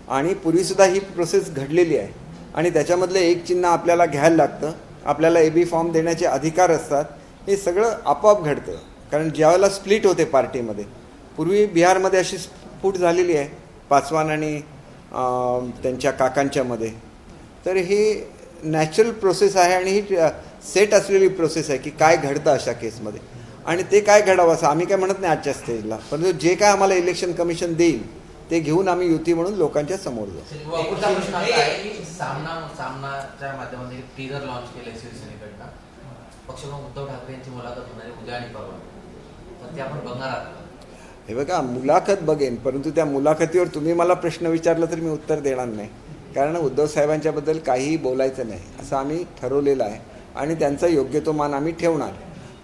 आणि पूर्वीसुद्धा ही प्रोसेस घडलेली आहे आणि त्याच्यामधलं एक चिन्ह आपल्याला घ्यायला लागतं, आपल्याला एबी फॉर्म देण्याचे अधिकार असतात. हे सगळं आपोआप घडतं. कारण ज्यावेळेला स्प्लिट होते पार्टीमध्ये, पूर्वी बिहारमध्ये अशी फूट झालेली आहे पासवान आणि त्यांच्या काकांच्यामध्ये. तर हे नॅचरल प्रोसेस आहे आणि ही सेट असलेली प्रोसेस आहे की काय घडतं अशा केसमध्ये. आणि ते काय घडावं असं आम्ही काय म्हणत नाही आजच्या स्टेजला, परंतु जे काय आम्हाला इलेक्शन कमिशन देईल ते घेऊन आम्ही युती म्हणून लोकांच्या समोर जाऊ. पुढचा प्रश्न असा आहे की सामनाच्या माध्यमातून टीजर लॉन्च केलंय शिवसेनेकडनं. पक्षप्रमुख उद्धव ठाकरे यांची मुलाखत होणार आहे उद्या आणि परवा, तर ते आपण बघणार आहात? हे बघा, मुलाखत बघेन, परंतु त्या मुलाखतीवर तुम्ही मला प्रश्न विचारला तर मी उत्तर देणार नाही. कारण उद्धव साहेबांच्याबद्दल काहीही बोलायचं नाही असं आम्ही ठरवलेलं आहे आणि त्यांचा योग्य तो मान आम्ही ठेवणार.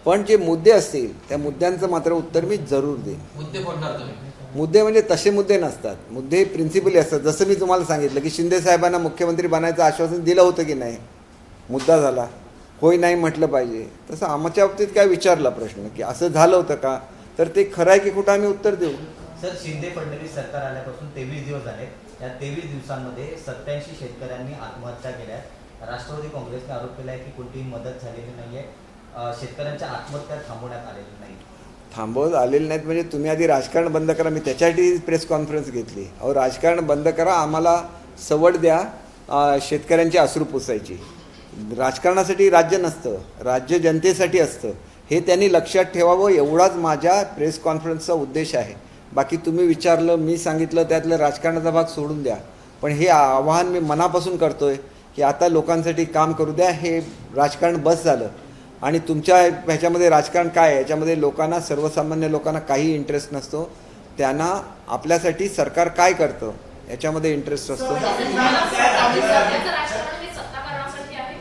पण जे मुद्दे असतील त्या मुद्द्यांचं मात्र उत्तर मी जरूर देईन. मुद्दे फोडणार तुम्ही? मुद्दे म्हणजे तसे मुद्दे नसतात, मुद्दे प्रिन्सिपली असतात. जसं मी तुम्हाला सांगितलं की शिंदे साहेबांना मुख्यमंत्री बनायचं आश्वासन दिलं होतं की नाही, मुद्दा झाला, होय नाही म्हटलं पाहिजे. तसं आमच्या बाबतीत काय विचारला प्रश्न की असं झालं होतं का, तर ते खरं आहे की कुठं आम्ही उत्तर देऊ. सर, शिंदे फडणवीस सरकार आल्यापासून 23 दिवस झाले. या 23 दिवसांमध्ये 87 शेतकऱ्यांनी आत्महत्या केल्या. राष्ट्रवादी काँग्रेसने आरोप केला आहे की कोणतीही मदत झालेली नाहीये, शेतकऱ्यांच्या आत्महत्या थांबवण्यात आलेली नाही. थांबवत आलेले नाहीत म्हणजे तुम्ही आधी राजकारण बंद करा. मी त्याच्यासाठी प्रेस कॉन्फरन्स घेतली. अहो, राजकारण बंद करा, आम्हाला सवड द्या शेतकऱ्यांची अश्रू पुसायची. राजकारणासाठी राज्य नसतं, राज्य जनतेसाठी असतं. हे त्यांनी लक्षात ठेवावं, एवढाच माझ्या प्रेस कॉन्फरन्सचा उद्देश आहे. बाकी तुम्ही विचारलं, मी सांगितलं, त्यातलं राजकारणाचा भाग सोडून द्या. पण हे आवाहन मी मनापासून करतोय की आता लोकांसाठी काम करू द्या. हे राजकारण बस झालं. आणि तुमच्या ह्याच्यामध्ये राजकारण काय आहे, याच्यामध्ये लोकांना, सर्वसामान्य लोकांना काही इंटरेस्ट नसतो. त्यांना आपल्यासाठी सरकार काय करतं याच्यामध्ये इंटरेस्ट असतो. सध्याचं राजकारण हे सत्ता करण्यासाठी आहे?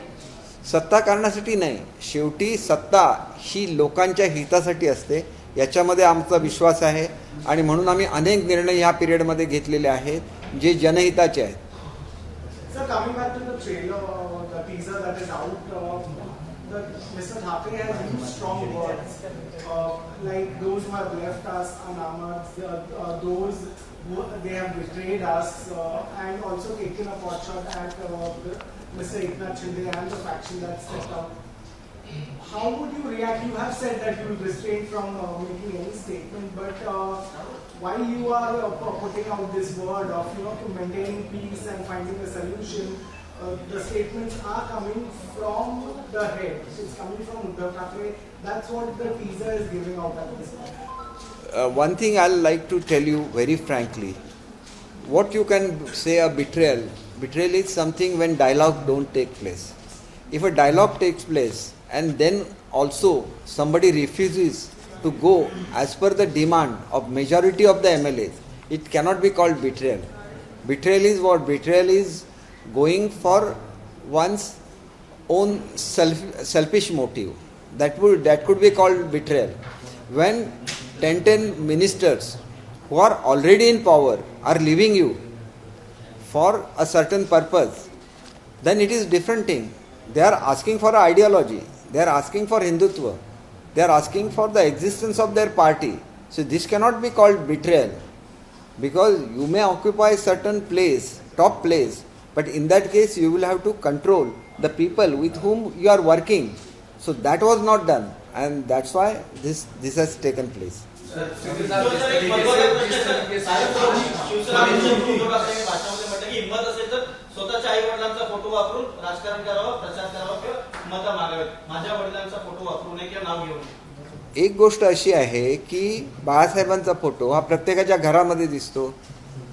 सत्ता करण्यासाठी नाही, शेवटी सत्ता ही लोकांच्या हितासाठी असते, याच्यामध्ये आमचा विश्वास आहे. आणि म्हणून आम्ही अनेक निर्णय ह्या पिरियडमध्ये घेतलेले आहेत जे जनहिताचे आहेत. Sir, coming back to the trailer, the teaser that is out, Mr. Thackeray has used strong words, like those who have left us unarmed, those who they have betrayed us, and also taken a pot shot at Mr. Eknath Shinde and the faction that stepped out. How would you react? You have said that you will refrain from making any statement, but while you are putting out this word of maintaining peace and finding a solution, the statements are coming from the head. It's coming from Uddhav Thackeray. That's what the teaser is giving out at this point. One thing I'll like to tell you very frankly, what you can say a betrayal. Betrayal is something when dialogue don't take place. If a dialogue takes place and then also somebody refuses to go as per the demand of majority of the MLAs, it cannot be called betrayal. Betrayal is what? Betrayal is going for one's own selfish motive. That could be called betrayal. When 10 ministers who are already in power are leaving you for a certain purpose, then it is different thing. They are asking for an ideology. They are asking for Hindutva. They are asking for the existence of their party. So this cannot be called betrayal, because you may occupy a certain place, top place, but in that case you will have to control the people with whom you are working. So that was not done, and that's why this has taken place. Shiv Sena Uddhav ठाकरेंनी भाषणामध्ये म्हटलं की हिंमत असेल तर स्वतःच्या आई वडिलांचा photo वापरून राजकारण करावं, प्रचार करावा किंवा मतं मागावेत. माझ्या वडिलांचा फोटो वापरू नये किंवा नाव घेऊ नये. एक गोष्ट अशी आहे की बाळासाहेबांचा फोटो हा प्रत्येकाच्या घरामध्ये दिसतो.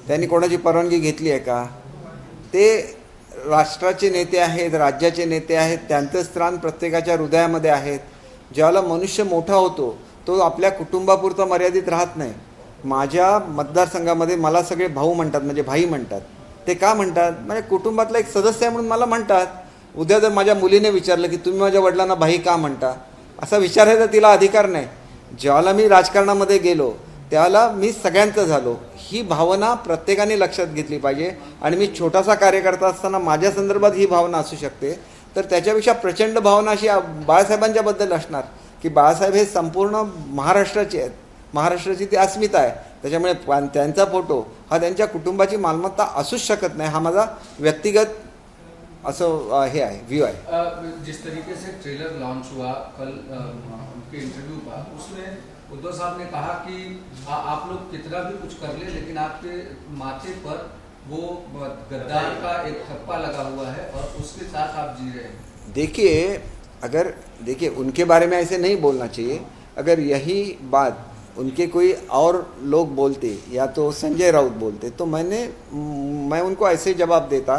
त्यांनी कोणाची परवानगी घेतली आहे का? ते राष्ट्राचे नेते आहेत, राज्याचे नेते आहेत, त्यांचं स्थान प्रत्येकाच्या हृदयामध्ये आहेत. ज्याला मनुष्य मोठा होतो तो आपल्या कुटुंबापुरता मर्यादित राहत नाही. माझ्या मतदारसंघामध्ये मला सगळे भाऊ म्हणतात, म्हणजे भाई म्हणतात. ते का म्हणतात? म्हणजे कुटुंबातला एक सदस्य आहे म्हणून मला म्हणतात. उद्या जर माझ्या मुलीने विचारलं की तुम्ही माझ्या वडिलांना भाई का म्हणता, असा विचारायचा तिला अधिकार नाही. ज्यावेळेला मी राजकारणामध्ये गेलो त्यावेळेला मी सगळ्यांचं झालो. ही भावना प्रत्येकाने लक्षात घेतली पाहिजे. आणि मी छोटासा कार्यकर्ता असताना माझ्या संदर्भात ही भावना असू शकते, तर त्याच्यापेक्षा प्रचंड भावना अशी बाळासाहेबांच्याबद्दल असणार की बाळासाहेब हे संपूर्ण महाराष्ट्राचे आहेत, महाराष्ट्राची ती अस्मिता आहे. त्याच्यामुळे त्यांचा फोटो हा त्यांच्या कुटुंबाची मालमत्ता असूच शकत नाही. हा माझा व्यक्तिगत असं हे आहे, व्यू आहे. जिस तरीके से ट्रेलर लॉन्च हुआ कल, उनके इंटरव्यू का, उसमें उद्धव साहब ने कहा कि आप लोग कितना भी कुछ कर ले लेकिन आपके माथे पर वो गद्दार का एक ठप्पा लगा हुआ है और उसके साथ आप जी रहे हैं. देखिए उनके बारे में ऐसे नहीं बोलना चाहिए. अगर यही बात उनके कोई और लोग बोलते या तो संजय राउत बोलते तो मैं उनको ऐसे जवाब देता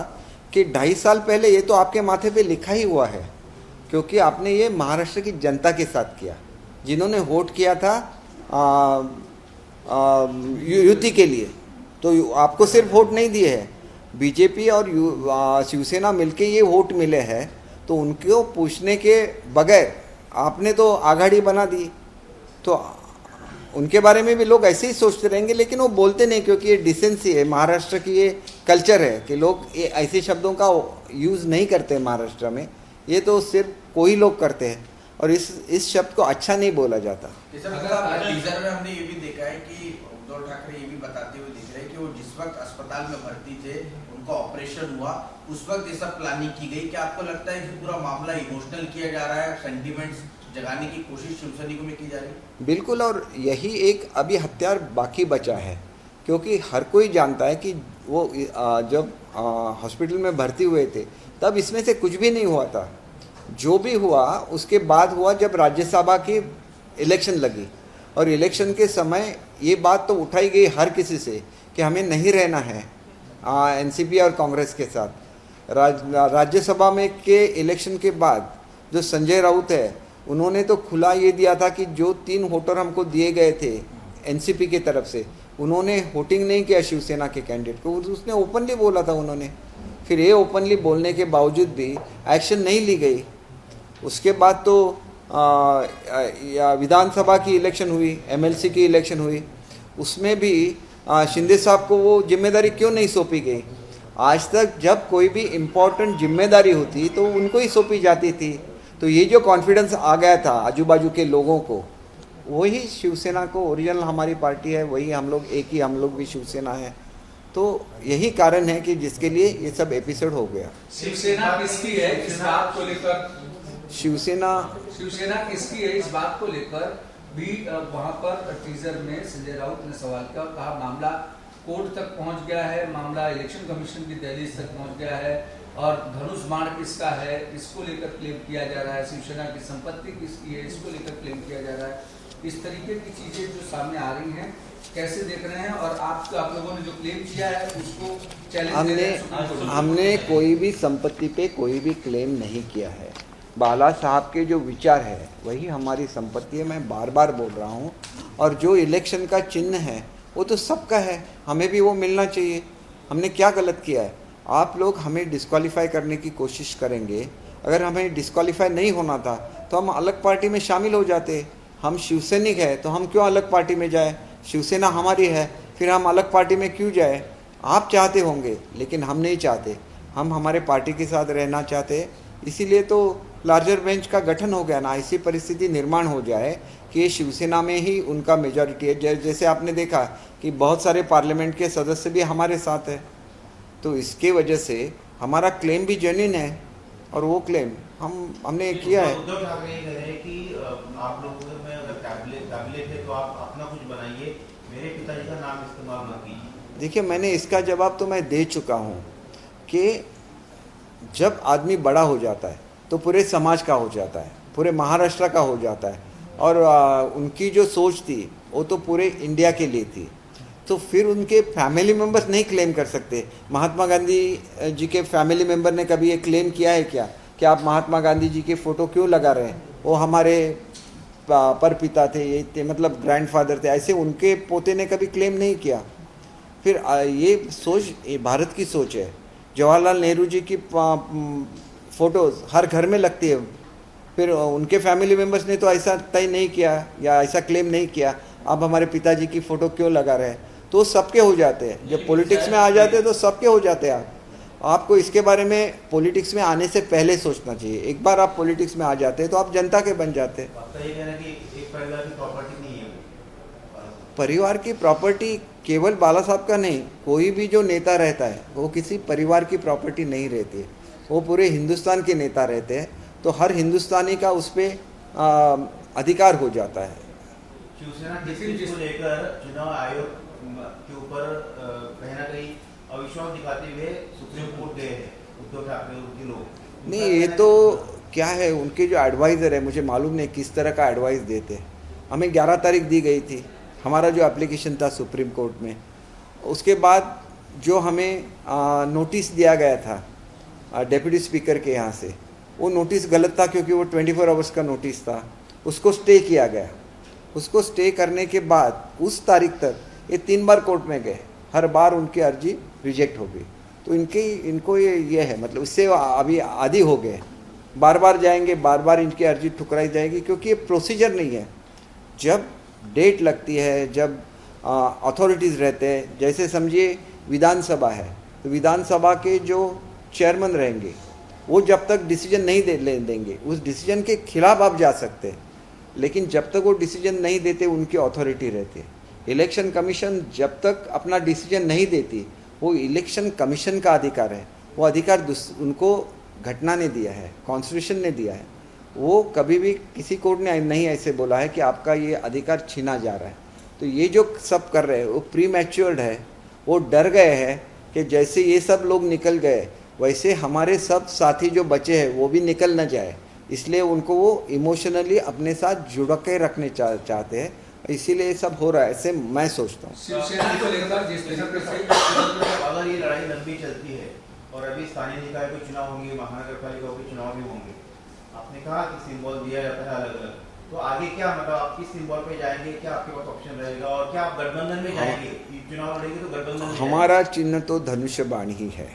कि 2.5 साल पहले ये तो आपके माथे पे लिखा ही हुआ है, क्योंकि आपने ये महाराष्ट्र की जनता के साथ किया, जिन्होंने वोट किया था युति के लिए. तो आपको सिर्फ वोट नहीं दिए हैं, बीजेपी और शिवसेना मिलके ये वोट मिले हैं. तो उनको पूछने के बगैर आपने तो आघाड़ी बना दी. तो उनके बारे में भी लोग ऐसे ही सोचते रहेंगे, लेकिन वो बोलते नहीं, क्योंकि ये डिसेंसी है, महाराष्ट्र की ये कल्चर है कि लोग ये ऐसे शब्दों का यूज़ नहीं करते महाराष्ट्र में. ये तो सिर्फ कोई लोग करते हैं और इस शब्द को अच्छा नहीं बोला जाता. टीजर में हमने ये भी देखा है कि उद्धव ठाकरे ये भी बताते हुए दिख रहे हैं कि वो जिस वक्त अस्पताल में भर्ती थे, उनका ऑपरेशन हुआ, उस वक्त ये सब प्लानिंग की गई. क्या आपको लगता है कि पूरा मामला इमोशनल किया जा रहा है, सेंटिमेंट्स जगाने की कोशिश शिवसैनिकों में की जा रही है? बिल्कुल. और यही एक अभी हथियार बाकी बचा है, क्योंकि हर कोई जानता है कि वो जब हॉस्पिटल में भर्ती हुए थे तब इसमें से कुछ भी नहीं हुआ था. जो भी हुआ उसके बाद हुआ जब राज्यसभा की इलेक्शन लगी, और इलेक्शन के समय ये बात तो उठाई गई हर किसी से कि हमें नहीं रहना है एनसीपी और कांग्रेस के साथ. राज्यसभा में के इलेक्शन के बाद जो संजय राउत है, उन्होंने तो खुला ये दिया था कि जो 3 वोटर हमको दिए गए थे एनसीपी की तरफ से, उन्होंने वोटिंग नहीं किया शिवसेना के कैंडिडेट को. उसने ओपनली बोला था उन्होंने. फिर ये ओपनली बोलने के बावजूद भी एक्शन नहीं ली गई. उसके बाद तो विधानसभा की इलेक्शन हुई, एमएलसी की इलेक्शन हुई, उसमें भी शिंदे साहब को वो जिम्मेदारी क्यों नहीं सौंपी गई? आज तक जब कोई भी इम्पोर्टेंट जिम्मेदारी होती तो उनको ही सौंपी जाती थी. तो ये जो कॉन्फिडेंस आ गया था आजू बाजू के लोगों को, वही शिवसेना को, ओरिजिनल हमारी पार्टी है, वही हम लोग, एक ही हम लोग भी शिवसेना है. तो यही कारण है कि जिसके लिए ये सब एपिसोड हो गया. शिवसेना किसकी है इस बात को लेकर? शिवसेना किसकी है इस बात को लेकर भी वहां पर टीजर में संजय राउत ने सवाल किया और कहा मामला कोर्ट तक पहुंच गया है, मामला इलेक्शन कमीशन की दहलीज तक पहुंच गया है, और धनुष बाण किसका है इसको लेकर क्लेम किया जा रहा है, शिवसेना की संपत्ति किसकी है इसको लेकर क्लेम किया जा रहा है. इस तरीके की चीजें जो सामने आ रही हैं, कैसे देख रहे हैं? और आप लोगों ने जो क्लेम किया है उसको चैलेंज हमने कोई भी संपत्ति पे कोई भी क्लेम नहीं किया है. बाला साहब के जो विचार है वही हमारी संपत्ति है, मैं बार बार बोल रहा हूँ. और जो इलेक्शन का चिन्ह है वो तो सबका है, हमें भी वो मिलना चाहिए. हमने क्या गलत किया है? आप लोग हमें डिस्क्वालीफाई करने की कोशिश करेंगे. अगर हमें डिस्क्वालीफाई नहीं होना था तो हम अलग पार्टी में शामिल हो जाते. हम शिवसैनिक है तो हम क्यों अलग पार्टी में जाए? शिवसेना हमारी है, फिर हम अलग पार्टी में क्यों जाए? आप चाहते होंगे लेकिन हम नहीं चाहते. हम हमारे पार्टी के साथ रहना चाहते. इसीलिए तो लार्जर बेंच का गठन हो गया ना. ऐसी परिस्थिति निर्माण हो जाए कि शिवसेना में ही उनका मेजॉरिटी है. जैसे आपने देखा कि बहुत सारे पार्लियामेंट के सदस्य भी हमारे साथ हैं. तो इसके वजह से हमारा क्लेम भी जेन्युइन है और वो क्लेम हमने किया है। उद्धव ठाकरे ये कह रहे हैं कि आप लोगों में अगर काबिलियत है तो आप अपना कुछ बनाइए, मेरे पिताजी का नाम इस्तेमाल मत कीजिए। देखिए, मैंने इसका जवाब तो मैं दे चुका हूँ कि जब आदमी बड़ा हो जाता है तो पूरे समाज का हो जाता है, पूरे महाराष्ट्र का हो जाता है, और उनकी जो सोच थी वो तो पूरे इंडिया के लिए थी। तो फिर उनके फैमिली मेंबर्स नहीं क्लेम कर सकते। महात्मा गांधी जी के फैमिली मेंबर ने कभी ये क्लेम किया है क्या कि आप महात्मा गांधी जी की फ़ोटो क्यों लगा रहे हैं, वो हमारे परपिता थे, ये थे, मतलब ग्रैंडफादर थे, ऐसे उनके पोते ने कभी क्लेम नहीं किया। फिर ये सोच, ये भारत की सोच है। जवाहरलाल नेहरू जी की फ़ोटोज़ हर घर में लगती है, फिर उनके फैमिली मेंबर्स ने तो ऐसा तय नहीं किया या ऐसा क्लेम नहीं किया आप हमारे पिताजी की फ़ोटो क्यों लगा रहे हैं। तो सबके हो जाते हैं, जब पॉलिटिक्स में आ जाते हैं तो सबके हो जाते हैं। आपको इसके बारे में पॉलिटिक्स में आने से पहले सोचना चाहिए। एक बार आप पॉलिटिक्स में आ जाते हैं तो आप जनता के बन जाते हैं। आपका ये कहना है कि एक परिवार की प्रॉपर्टी नहीं है वो। परिवार की प्रॉपर्टी केवल बाला साहब का नहीं, कोई भी जो नेता रहता है वो किसी परिवार की प्रॉपर्टी नहीं रहती है, वो पूरे हिंदुस्तान के नेता रहते हैं। तो हर हिंदुस्तानी का उस पर अधिकार हो जाता है। शिवसेना किस चीज को लेकर चुनाव आयोग के ऊपर कहीं ना कहीं अविश्वास दिखाते हुए सुप्रीम कोर्ट गए हैं उद्धव ठाकरे और उनके लोग। नहीं, ये तो क्या है, उनके जो एडवाइज़र है, मुझे मालूम नहीं किस तरह का एडवाइस देते हैं। हमें 11 तारीख दी गई थी हमारा जो एप्लीकेशन था सुप्रीम कोर्ट में। उसके बाद जो हमें नोटिस दिया गया था डेप्यूटी स्पीकर के यहाँ से, वो नोटिस गलत था क्योंकि वो 24 आवर्स का नोटिस था। उसको स्टे किया गया। उसको स्टे करने के बाद उस तारीख तक ये 3 बार कोर्ट में गए, हर बार उनकी अर्जी रिजेक्ट हो गई। तो इनको ये है, मतलब इससे अभी आदी हो गए, बार बार जाएंगे, बार बार इनकी अर्जी ठुकराई जाएगी, क्योंकि ये प्रोसीजर नहीं है। जब डेट लगती है, जब अथॉरिटीज़ रहते हैं, जैसे समझिए विधानसभा है, तो विधानसभा के जो चेयरमैन रहेंगे वो जब तक डिसीजन नहीं देंगे, उस डिसीजन के खिलाफ आप जा सकते हैं, लेकिन जब तक वो डिसीजन नहीं देते उनकी अथॉरिटी रहती है। इलेक्शन कमीशन जब तक अपना डिसीजन नहीं देती, वो इलेक्शन कमीशन का अधिकार है। वो अधिकार उनको घटना ने दिया है, कॉन्स्टिट्यूशन ने दिया है। वो कभी भी किसी कोर्ट ने नहीं ऐसे बोला है कि आपका ये अधिकार छीना जा रहा है। तो ये जो सब कर रहे हैं वो प्री मैच्योर्ड है। वो डर गए हैं कि जैसे ये सब लोग निकल गए वैसे हमारे सब साथी जो बचे हैं वो भी निकल न जाए, इसलिए उनको वो इमोशनली अपने साथ जुड़ के रखने चाहते हैं, इसीलिए ये सब हो रहा है, ऐसे मैं सोचता हूँ। शिवसेना को लेकर जिस तरीके से अगर ये लड़ाई लंबी चलती है और अभी स्थानीय निकाय के चुनाव होंगे, महानगर पालिकाओं के चुनाव भी होंगे, आपने कहा कि सिंबल दिया जाता है अलग अलग, तो आगे क्या, मतलब आप किस सिंबल पे जाएंगे, क्या आपके पास ऑप्शन रहेगा और क्या आप गठबंधन में जाएंगे? चुनाव लड़ेंगे तो गठबंधन में हमारा चिन्ह तो धनुष्य बाण ही है,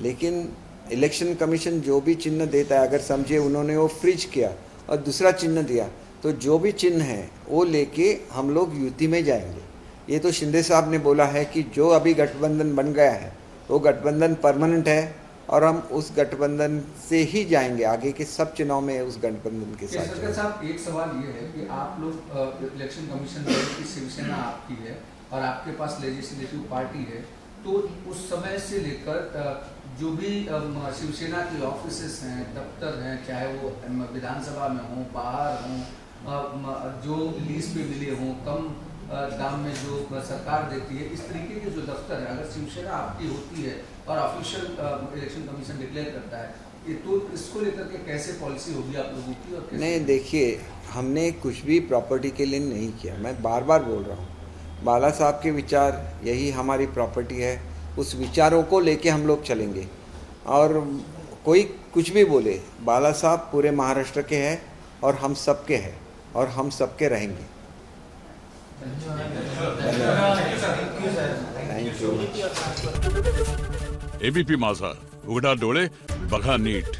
लेकिन इलेक्शन कमीशन जो भी चिन्ह देता है, अगर समझिए उन्होंने वो फ्रीज किया और दूसरा चिन्ह दिया, तो जो भी चिन्ह है वो लेके हम लोग युति में जाएंगे। ये तो शिंदे साहब ने बोला है कि जो अभी गठबंधन बन गया है वो गठबंधन परमानेंट है और हम उस गठबंधन से ही जाएंगे आगे के सब चुनाव में, उस गठबंधन के साथ। केसरकर साहब, एक सवाल ये है कि आप लोग इलेक्शन कमीशन की शिवसेना आपकी है और आपके पास लेजिस्लेटिव पार्टी है, तो उस समय से लेकर जो भी शिवसेना की ऑफिसेस हैं, दफ्तर हैं, चाहे वो विधानसभा में हों, बाहर हों, जो लीज पे मिले हों, कम दाम में जो सरकार देती है, इस तरीके के जो दफ्तर है, अगर शिवसेना आपकी होती है और ऑफिशियल इलेक्शन कमीशन डिक्लेयर करता है, तो इसको लेकर के कैसे पॉलिसी होगी आप लोगों की? और नहीं, देखिए, हमने कुछ भी प्रॉपर्टी के लिए नहीं किया। मैं बार बार बोल रहा हूँ, बाला साहब के विचार यही हमारी प्रॉपर्टी है, उस विचारों को लेके हम लोग चलेंगे। और कोई कुछ भी बोले, बाला साहब पूरे महाराष्ट्र के हैं और हम सबके हैं और हम सबके रहेंगे। Thank you. एबीपी माझा, उघडा डोळे बघा नीट।